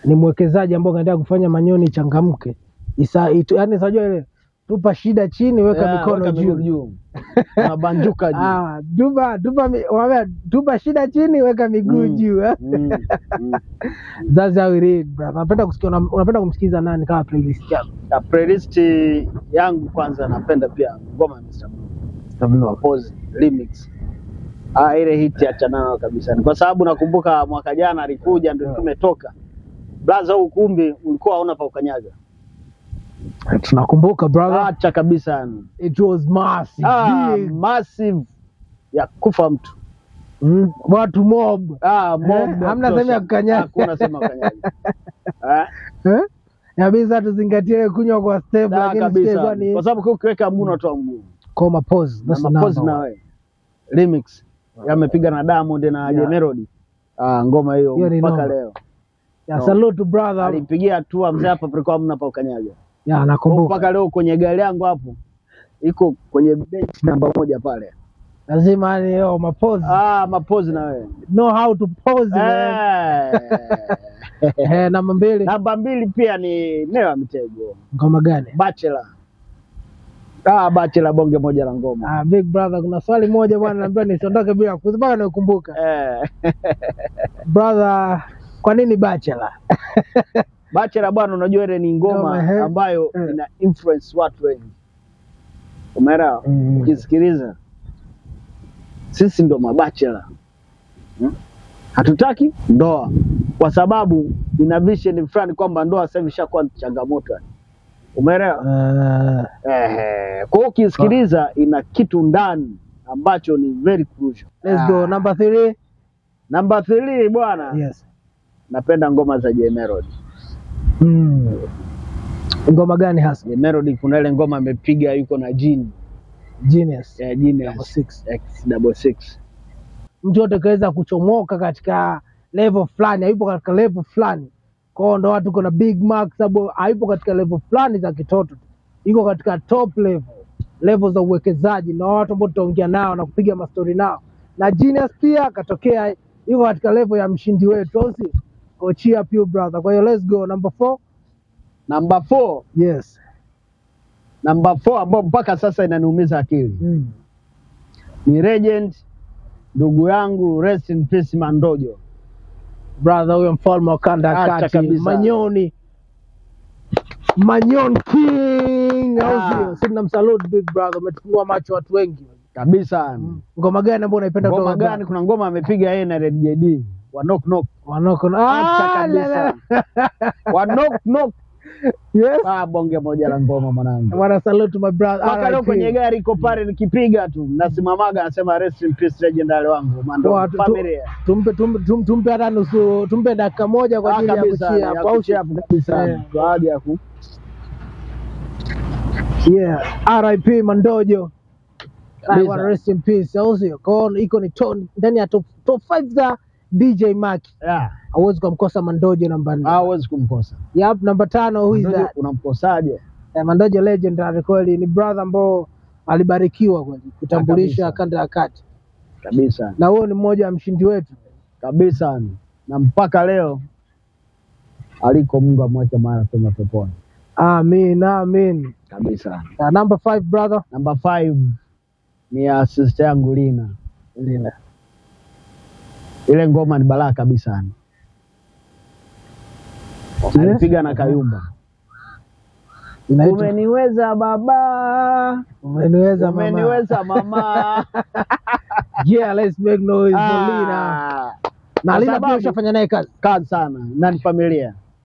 ni mwekezaji ambao kaendelea kufanya Manyoni changamke. Yaani sajua ile tupa shida chini weka mikono juu. Unabanjuka juu. Tupa shida chini weka miguu juu. That's how it is, brother. Unapenda kumsikiza nani kama playlist yako? Playlist yangu kwanza napenda pia ngoma ya Mr. Blue Pose remix. Ile hit achana nayo kabisa. Kwa sababu nakumbuka mwaka jana alikuja ndio tumetoka. Blaza ukumbi ulikuwa hauna pa ukanyaga. Tunakumbuka brother. Acha kabisa. It was massive. Massive ya kufa mtu. Watu mob. Mob. Hamna sema ya kukanyaga. Hakuna sema kukanyaga. Yabisa tuzingatie kunywa kwa step lakini kwa sababu ukiweka mguno tu mguno. Koma pause. Pause na wewe. Remix. Yamepiga na Diamond na J Melody. Ngoma hiyo mpaka leo. Salute brother. Alipigia hatua mzee hapa palikuwa hamna pa ukanyaga. Nakumbuka. Mpaka leo kwenye gari yangu hapo iko kwenye bench namba 1 pale. Lazima ni mapose. Mapose na wewe. Know how to pose man. Namba 2. Namba 2 pia ni Neo Mitego. Ngoma gani? Bachelor. Bachelor bonge moja la ngoma. Big brother, kuna swali moja bwana naambia nisiondoke bila kuzibaga na kukumbuka. Brother, kwa nini Bachelor? Bachelor bwana, unajua ile ni ngoma ambayo ina influence watu wengi. Umeelewa? Ukisikiliza sisi ndo mabachelor. Hatutaki ndoa kwa sababu ina vision fulani kwamba ndoa sasa hivi ishakuwa changamoto. Umeelewa? Kwa hiyo ukisikiliza ina kitu ndani ambacho ni very crucial. Let's go number 3. Number 3 bwana. Yes. Napenda ngoma za J Melody. Ngoma gani hasa? J Melody kuna ile ngoma amepiga yuko na Genius. Genius X66. Mtu yote kaweza kuchomoka katika level fulani, hayupo katika level fulani. Kwa hiyo ndo watu kuna Big Mac sababu hayupo katika level fulani za kitoto. Iko katika top level za uwekezaji na watu ambao tutaongea nao na kupiga mastori nao. Na Genius pia katokea yuko katika level ya mshindi wetu. Go cheer up you brother. Kwa hiyo let's go number 4. Number 4. Yes. Number 4 ambao mpaka sasa inaniumiza akili. Ni legend ndugu yangu, rest in peace Mandojo. Brother, huyo mfalme wa kanda kati, Manyoni King. Sisi tunamsalute big brother, umetufungua macho watu wengi kabisa. Ngoma gani ambayo unaipenda kutoka? Ngoma gani? Kuna ngoma amepiga yeye na Red JD, wa knock knock. Kabisa. Wa knock knock. Yes. Bonge moja la ngoma mwanangu. Wana salute my brother. Mpaka leo kwenye gari iko pale nikipiga tu nasimamaga nasema rest in peace legendary wangu Mandojo familia. Tumpe hata nusu, tumpe dakika moja kwa ajili ya kuchia hapo kabisa. Baada ya ku RIP Mandojo. Rest in peace. Also iko ni ndani ya top 5 za DJ Mac. Hauwezi kumkosa Mandojo namba 4. Hauwezi kumkosa. Namba 5 who is that? Unamkosaje? Mandojo legendary kweli, ni brother ambao alibarikiwa kweli kutambulisha kanda ya kati. Kabisa. Na huo ni mmoja wa mshindi wetu. Kabisa. Na mpaka leo aliko Mungu amwache mahali pema peponi. Amen. Kabisa. Number 5 brother. Number 5 ni sister yangu Lina. Ile ngoma ni balaa kabisa. Alipiga na Kayumba. Umeniweza baba, umeniweza mama. Let's make noise for Lina. Na Lina pia ushafanya naye kazi sana. Na ni familia.